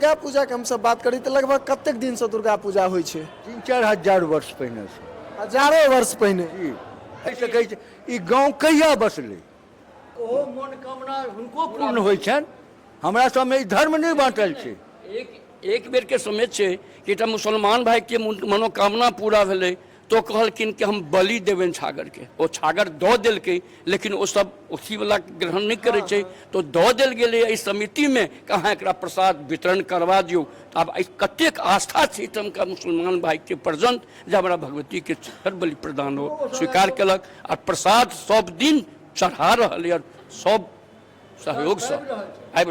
दुर्गा पूजा के हम सब बात करी तो लगभग कतेक दिन से दुर्गा पूजा होइ छै? 3-4 हजार वर्ष पहिने से। हजारों वर्ष पहिने। जी ऐसे कहै छै ई गांव कहिया बसलै? ओ मनोकामना हुनको पूर्ण होइ छनि। हमरा सबमे ई धर्म नहीं बांटल छै। एक बेर के समय छै कि एकटा मुसलमान भाई के मनोकामना पूरा भेलै तो कहलखिन कि हम बलि देबनि छागर के। ओ छागर दऽ देलकै लेकिन ओ सब उसी वाला ग्रहण नहीं करे छै तो दऽ देल गेलै एहि समिति में कहाँ एकरा प्रसाद वितरण करवा दियौ। आब कतेक आस्था छै तमका मुसलमान भाई के प्रेजेंट जे हमरा भगवती के हर बलि प्रदान हो स्वीकार केलक और प्रसाद सब दिन चढ़ा रहल है और सब सहयोग से आबि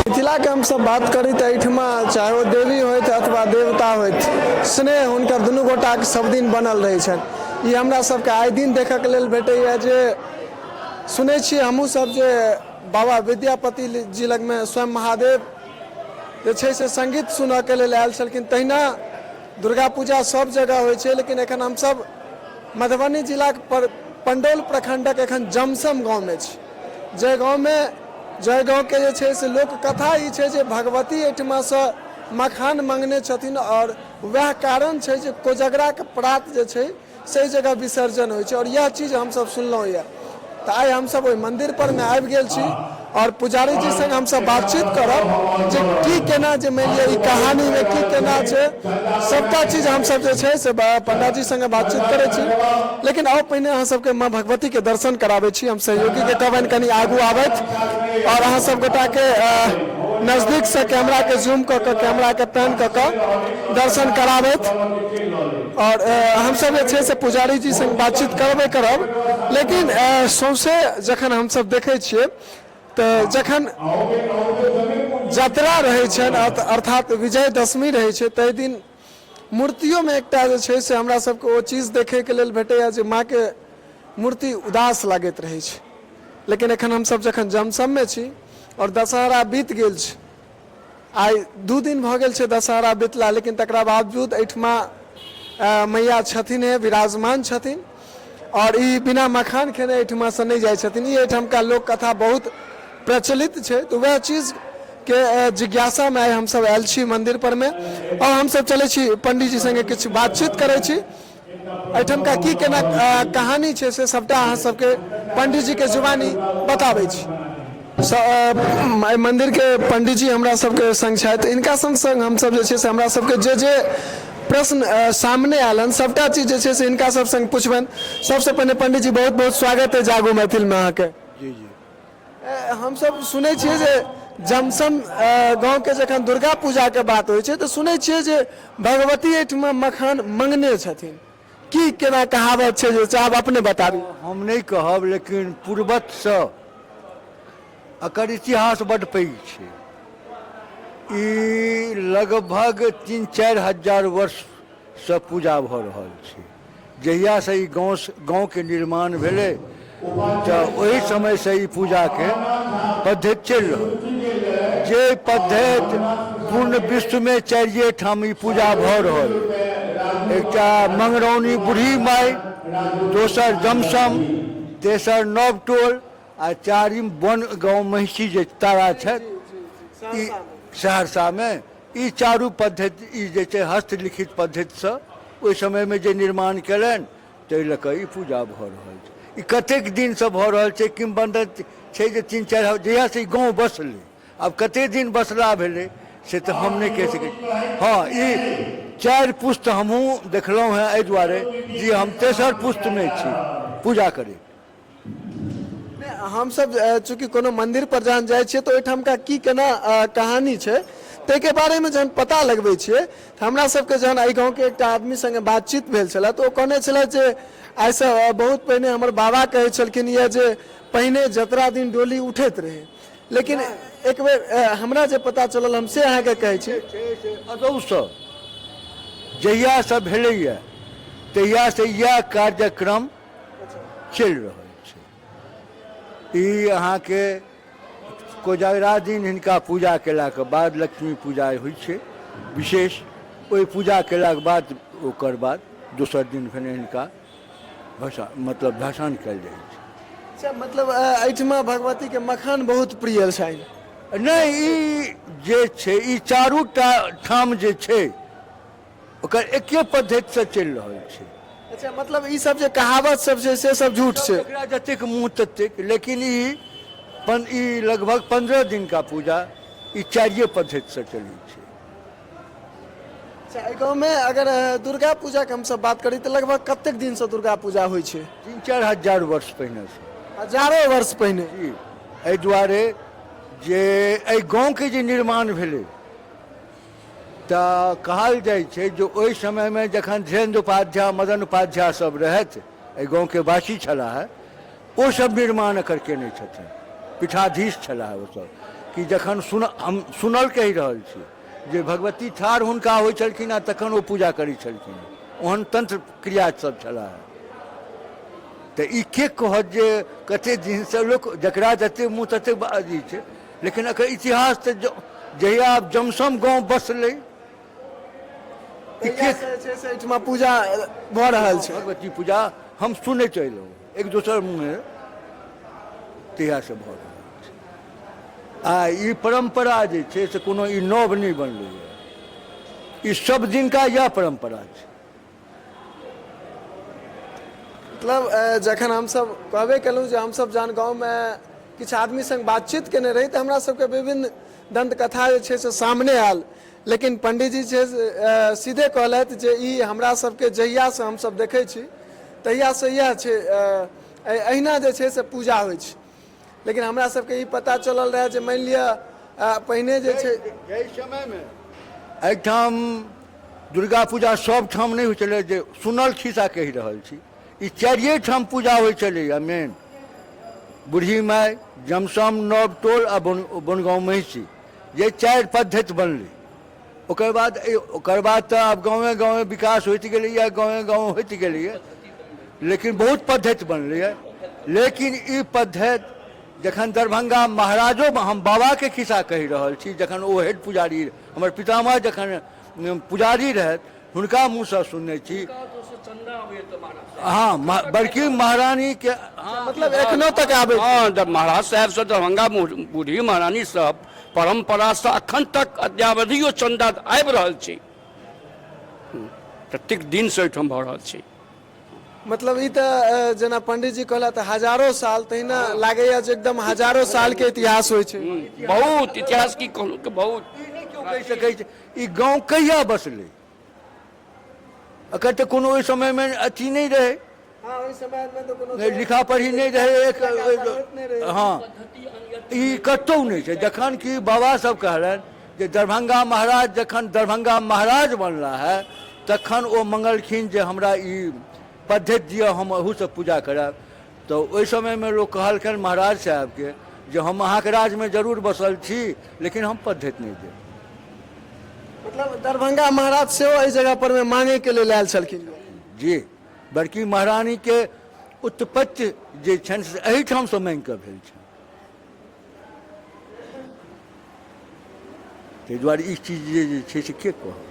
मिथिला के हम सब बात करी तो एहिठमा चाहे वो देवी होइत अथवा देवता होइत स्नेह हुनकर दुनू गोटा के सब दिन बनल रहे छनि। ई हमरा सबके आइ दिन देखऽ के लेल भेटैया जे सुनै छियै हमहूँ सब जे बाबा विद्यापति जी लग में स्वयं महादेव जे छै से संगीत सुनऽ के लेल आयल छलखिन। तहिना दुर्गा पूजा सब जगह होइ छै लेकिन एखन हम सब मधुबनी जिला के पंडौल प्रखंडक एखन जमसम गाँव में छी। जय गाँव में जय गाँव के जे छै से लोक कथा ई छै जे भगवती एहिठमा से मखान मंगने छथिन और वह कारण छै जे कोजगरा के प्रात जे छै से जगह विसर्जन होइ छै और यह चीज हम सब सुनलहुँ यऽ। तो आई हम सब ओहि मंदिर पर में आबि गेल छी और पुजारी जी संग हम सब बातचीत करब जे की केना जे मानि लिअ ई कहानी में की केना छै सबटा चीज हम सब जे छै से पंडित जी संग बातचीत करै छी। लेकिन आओ पहिने अहाँ सबके माँ भगवती के दर्शन कराबै छी। हम सहयोगी के कहबनि कनी आगू आबैत और अहाँ सब गोटा के नजदीक से कैमरा के जूम कऽ के कैमरा के पैन कऽ के दर्शन कराबैत और हम सब जे छै से पुजारी जी संग बातचीत करबे करब। लेकिन सौंसे जखन हम सब देखै छियै तो जखन यात्रा रहै छनि अर्थात विजयदशमी रहै छै ताहि दिन मूर्तियों में एकटा जे छै से हमरा सबके ओ चीज देखे के लेल भेटैया जे माँ के मूर्ति उदास लागैत रहै छै। लेकिन एखन हम सब जखन जमसम में छी और दशहरा बीत गेल छै, आई 2 दिन भऽ गेल छै दशहरा बीतला, लेकिन तकरा बावजूद एहिठमा मैया छथिन है विराजमान छथिन और ई बिना मखान खेने एहिठमा से नहीं जाइ छथिन। ई एहिठमका लोक कथा बहुत प्रचलित है। तो वह चीज के जिज्ञासा में आइ हम सब आयल छी मंदिर पर में और हम सब चले छी पंडित जी संगे किछु बातचीत करे छी। एहिठमका की केना कहानी छै से सबटा अहाँ सबके पंडित जी के जुबानी बताबै छी। मंदिर के पंडित जी हमरा सबके संग छथि। इनका संग संग हम सब जे छै से हमरा सबके जे प्रश्न सामने आलन सबटा चीज जे छै से इनका सब संग पूछबनि। सबसे पहले पंडित जी बहुत बहुत स्वागत है जागो महफिल में अहाँ के। जी जी हम सब सुनै छियै जे जमसम गांव के जखन दुर्गा पूजा के बात होइ छै तो सुनै छियै जे भगवती एहिठमा मखान मंगने छथिन। की केना कहावत छै जे चाहब अपने बताबी? हम नहीं कहब लेकिन पूर्वत से एकर इतिहास बड़ पैघ छै। ई लगभग 3-4 हजार वर्ष से पूजा भऽ रहल छै। जहिया से ई गाँव के निर्माण भेलै तो वही समय से ई पूजा के पद्धति चलि रहल। जे पद्धति पूर्ण विश्व में 4 ठाम ई पूजा भऽ रहल। एकटा मंगरौनी बूढ़ी माई, दोसर जमसम, तेसर नवटोल आ चारिम बन गाँव महिषी जे तारा छथि ई सहरसा में। ई चारू पद्धति ई जे छै हस्तलिखित पद्धति से ओहि समय में जे निर्माण कयलनि ताहि लऽ कऽ ई पूजा भऽ रहल छै। ई कतेक दिन से भऽ रहल छै किंवदंती छै जे 3-4 जहिया से ई गाँव बसलै। अब कते दिन बसला भेलै से तो हम नहीं कह सकै। हाँ ई 4 पुस्त हमहूँ देखलहुँ हैं एहि दुआरे जी हम तेसर पुस्त में छी पूजा करे। हम सब चूँकि कोनो मंदिर पर जहन जाइ छियै तो ओहिठामका की केना कहानी छै ताहि के बारे में जहन पता लगबै छियै तो हमरा सबके जहन एहि गाँव के एकटा आदमी संगे बातचीत भेल छलै तो ओ कहने छलै जे आइ से बहुत पहिने हमर बाबा कहै छलखिन ये जे पहिने जतरा दिन डोली उठैत रहे। लेकिन एक बेर हमरा जे पता चलल हम से अहाँके कहै छी अदौसँ जहिया से भेलैया तहिया से यह कार्यक्रम चलि रहल छै। ई अहाँके कोजगरा दिन हिनका पूजा केलाके बाद लक्ष्मी पूजा होइ छै विशेष। ओहि पूजा केलाके बाद ओकर बाद दोसर दिन भेने हिनका मतलब भसान कयल जाइ छै। अच्छा मतलब एहिठमा भगवती के मखान बहुत प्रिय छनि। नहीं, ई जे छै ई चारू ठाम जे छै ओकर एके पद्धति से चलि रहल छै। अच्छा मतलब ई सब जे कहावत सब छै से सब झूठ छै। एकरा जतेक मुँह ततेक, लेकिन ई लगभग 15 दिन का पूजा ई चारिये पद्धति से चलै छै। अच्छा एहि गाँव में अगर दुर्गा पूजा के हमसब बात करी तो लगभग कतेक दिन से दुर्गा पूजा होइ छै? 3-4 हजार वर्ष पहिने से। हजारों वर्ष पहिने। जी, एहि दुआरे जे एहि गाँवके जे निर्माण भेलै तऽ कहल जाइ छै जे ओहि समयमे जखन धीरेन्द्र उपाध्याय, मदन उपाध्याय सब रहथि, एहि गाँवके वासी छलाह, ओ सब निर्माण एकर केने छथिन, पीठाधीश छलाह ओसब, कि जखन हम सुनल कहि रहल छी जे भगवती ठाढ़ हुनका होइ छलखिन आ तखन ओ पूजा करै छलखिन, ओहन तंत्र क्रिया सब छलाह। तऽ ई के कहत जे कतेक दिनसँ लोक जकरा जतेक मुँह ततेक बाजी छै, लेकिन एकर इतिहास तऽ जहिया आब जमसम गाँव बसलै एहिठमा पूजा भऽ रहल छै। भगवती पूजा हम सुनैत अयलहुँ एक दोसर मुँहे, तहिया से भऽ रहल छै। आ ई परम्परा जे छै से कोनो ई नव नहि बनलैए, ई सब दिनका यह परम्परा छै। मतलब जखन हमसब कहबे केलहुँ जे हमसब जहन गाँवमे किछु आदमी संग बातचीत केने रही तऽ हमरा सबके विभिन्न दंत कथा जे छै से सामने आयल, लेकिन पंडितजी छै सीधे कहलथि जे ई हमरा सबके जहियासँ हमसब देखै छी तहियासँ इएह छै, अहिना जे छै से पूजा होइ छै। लेकिन हमरा सबके ई पता चलल रहे जे मानि लिअ पहिने जे छै एहि समयमे एहिठाम दुर्गा पूजा सब ठाम नहि होइ छलै, जे सुनल खिस्सा कहि रहल छी, ई चारिये ठाम पूजा होइ छलैए मेन, बूढ़ी माय, जमसम, नवटोल आ बनगाँव महिषी, ये 4 पद्धति बनलै। ओकर बाद तऽ आब गाँवे गाँवे विकास होइत गेलैए, गाँवे गाँव होइत गेलैए, लेकिन बहुत पद्धति बनलैए। लेकिन ई पद्धति जखन दरभंगा महाराजो, हम बाबाके खिस्सा कहि रहल छी, जखन ओ हेड पुजारी, हमर पितामह जखन पुजारी रहथि, हुनका मुँहसँ सुनने छी। हाँ, बड़की महारानी के मतलब एखनो तक आबै। हाँ, महाराज साहब से दरभंगा बूढ़ी महारानी सब परंपरा से अखन तक अद्यावधियो चंदा आबि रहल छै, प्रत्येक दिन से एहिठाम भऽ रहल छै। मतलब ई तऽ जेना पंडित जी कहला तऽ हजारों साल, तहिना लागैया जे एकदम हजारों साल के इतिहास होइ छै। बहुत इतिहास की कहूँ के बहुत। ई नहि केओ कहि सकै छै ई गाँव कहिया बसलै, एकर तऽ कोनो ओहि समयमे अथी नहीं रहे, हाँ ओहि समय में तो कोनो लिखा पढ़ी नहीं रहे। हाँ, ई कतौ नहीं छै। जखन कि बाबा सब कहलन जे दरभंगा महाराज, जखन दरभंगा महाराज बनला है तखन ओ मंगलखिन जे हमरा ई पद्धति दिअ, हम अहू से पूजा करब। तो ओहि समय में लोग कहलखिन महाराज साहब के जे हम अहाँके राज में जरूर बसल छी, लेकिन हम पद्धति नहीं देब। मतलब दरभंगा महाराज से एहि जगह पर में मांगे के लेल आयल छलखिन। जी, बड़की महारानी के उत्पत्ति जे छनि से एहिठाम से मांगि कऽ भेल छनि। ताहि दुआरे ई चीज जे छै से के कहत,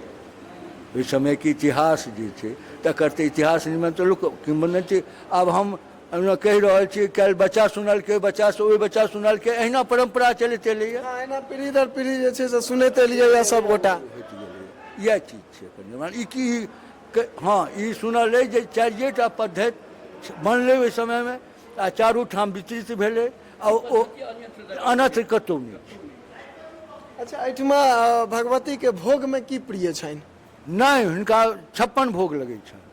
ओहि समय के इतिहास जे छै तकर तऽ इतिहास में तो लोक किंवदंती। आब हम कहि रहल छी, काल्हि बच्चा सुनलकै, बच्चा से ओहि बच्चा सुनलकै, अहिना परंपरा चलैत एलैए। एना पीढ़ी दर पीढ़ी जे छै से सुनैत एलियै या सब गोटा। इएह चीज छै एकर निर्माण। ई की, हाँ ई सुनल अइ जे 4टा पद्धति बनलै ओहि समयमे, आ चारू ठाम विस्तृत भेलै, आ ओ अन्यत्र कतहु नहि। अच्छा एहिठमा भगवती के भोग में की प्रिय छनि? नहीं, हुनका 56 भोग लगै छनि,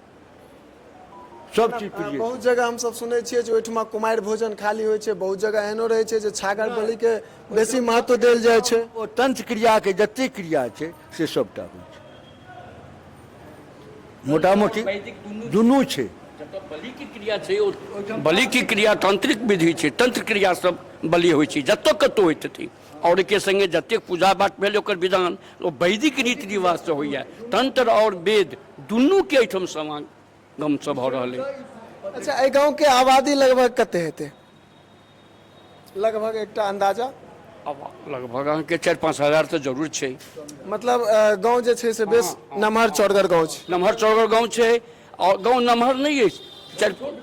सब चीज प्रिय। बहुत जगह हम सब सुनै छियै जे ओहिठमा कुमारि भोजन खाली होइ छै, बहुत जगह एहनो रहै छै जे छागर बलि के बेसी महत्व देल जाइ छै। ओ तंत्र क्रिया के जते क्रिया छै से सबटा होइ छै, मोटा मोटी दुनू छै। बलि की क्रिया छै, बलि की क्रिया तांत्रिक विधि छै, तंत्र क्रिया सब बलि होइ छै, जतऽ कतौ होइत थी। और के संगे जतेक पूजा पाठ भेल ओकर विधान ओ वैदिक रीति रिवाज से होइए। तंत्र और वेद दुनू के एहिठाम समागम सब भऽ रहल है। अच्छा एहि गांव के आबादी लगभग कते हेतै? लगभग एकटा अंदाजा? लगभग अहाँके 4-5 हजार तऽ जरूर छै। मतलब गांव जे छै से बेस नमहर चौड़गर गांव छै। नमहर चौड़गर गांव छै, और गांव नमहर नहीं है,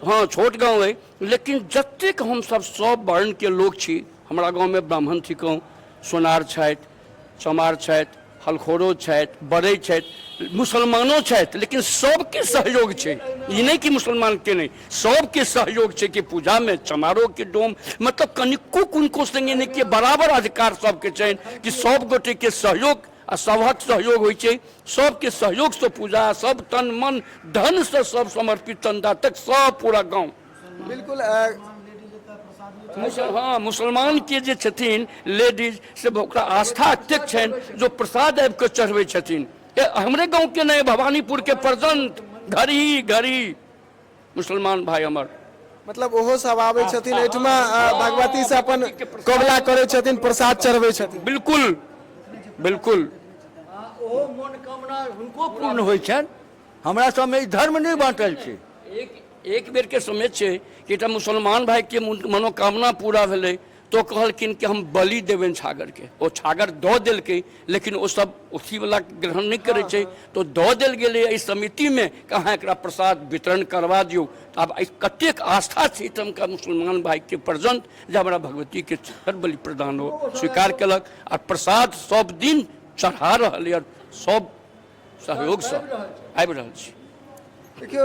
हाँ छोट गांव है, लेकिन जतेक हम सब वर्ण के लोग छी, हमारा गांव में ब्राह्मण थिकौं, सोनार छथि, चमार छथि, हलखोरो छथि, बड़े छथि, मुसलमानो छथि, लेकिन सबके सहयोग छै। ई नहीं कि मुसलमान के नहीं, सबके सहयोग छै कि पूजा में चमारो के डोम मतलब कनिको कुनको संगे नहीं कि बराबर अधिकार सबके छै कि सब गोटे के सहयोग आ सबहक सहयोग होइ छै। सबके सहयोग से पूजा, सब तन मन धन से सब समर्पित तंदा तक सब पूरा गांव। बिल्कुल हाँ मुसलमान के जे छथिन लेडीज से ओकरा आस्था एतेक छनि जो प्रसाद आबि कऽ चढ़बै छथिन। हमरे गांव के नहीं, भवानीपुर के पर्यंत घड़ी घड़ी मुसलमान भाई हमर मतलब ओहो सब आबै छथिन एहिठमा भगवती से अपन कबला करै छथिन, प्रसाद चढ़बै छथिन। बिल्कुल बिल्कुल ओ मनोकामना हुनको पूर्ण होइ छनि। हमरा सबमे ई धर्म नहीं बांटल छै। एक बेर के समय छै कि एकटा मुसलमान भाई के मनोकामना पूरा भेलै तो कहलखिन कि हम बलि देबनि छागर के। ओ छागर दऽ देलकै, लेकिन ओ सब उसी वाला ग्रहण नहीं करे छै, तो दऽ देल गेलै एहि समिति में कि अहाँ एकरा प्रसाद वितरण करवा दियौ। आब कतेक आस्था छै तमका मुसलमान भाई के पर्यंत जे हमरा भगवती के छागर बलि प्रदान हो स्वीकार केलक आ प्रसाद सब दिन चढ़ा रहल है, सब सहयोग से आबि रहल छै। देखियो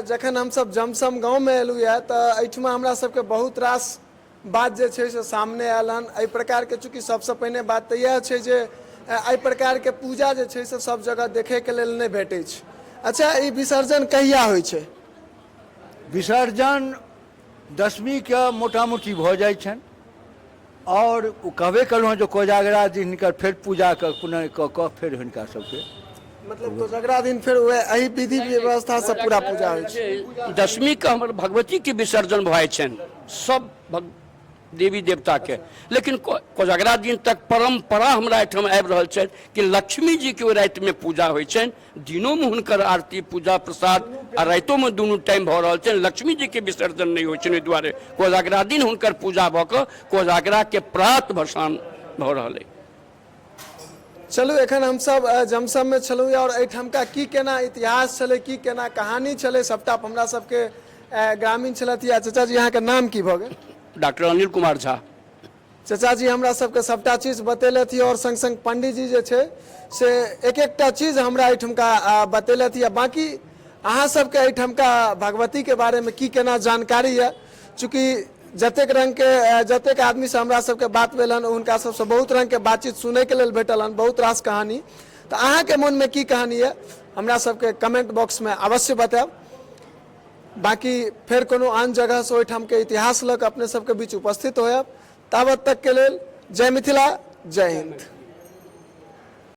जखन हमसब जमसम गाँव में एलू है तो एहिठमा हमरा सबके बहुत रास बात जे छै से सामने आयल हन। एहि प्रकार के चूँकि सबसे पहिने बात तऽ इएह छै जे एहि प्रकार के पूजा जे छै से सब जगह देखे के लेल नहीं भेटै छै। अच्छा ई विसर्जन कहिया होइ छै? विसर्जन दशमी के मोटा मोटी भऽ जाइ छनि और ओ कहबे कलहुँ जो कोजागरा दिन हिनकर फेर पूजा पुनः कऽ कऽ फेर हिनका सबके मतलब कोजगरा दिन फिर एही विधि व्यवस्था से पूरा पूजा होइ छै। दशमी के हमर भगवती के विसर्जन भऽ छनि सब देवी देवता के, लेकिन कोजगरा दिन तक परंपरा हमरा एहिठाम आबि रहल छै कि लक्ष्मी जी के राति में पूजा होइ छनि। दिनों में हुनकर आरती पूजा प्रसाद आ राइतो में दुनू टाइम भऽ रहल छनि। लक्ष्मी जी के विसर्जन नहीं होइ छनि, एहि दुआरे कोजगरा दिन हुनकर पूजा भऽ कऽ कोजगरा के प्रात भसान भऽ रहल है। चलू एखन हमसब जमसम में छलू और एहिठामका की केना इतिहास छलै, की केना कहानी छलै, सबटा हमरा सबके ग्रामीण छलथि। चाचा जी अहाँके नाम की भऽ गेल? डॉक्टर अनिल कुमार झा। चाचा जी हमरा सबके सबटा चीज बतेलथि और संग संग पंडित जी जे छै से एक एकटा चीज हमरा एहिठमका बतेलथि। बाकी अहाँ सबके एहिठमका भगवती के बारे में की केना जानकारी है, चूँकि जतेक रंग के जतेक आदमी से हमरा सबके बात भेल हन उनका सबसे बहुत रंग के बातचीत सुनै के लेल भेटल हन, बहुत रास कहानी। तो अहाँ के मन में की कहानी है हमरा सबके कमेंट बॉक्स में अवश्य बताएब। बाकी फिर कोनो आन जगह से ओहिठाम के इतिहास लग अपने सबके बीच उपस्थित होयब। ताबत तक के लेल जय मिथिला, जय हिंद।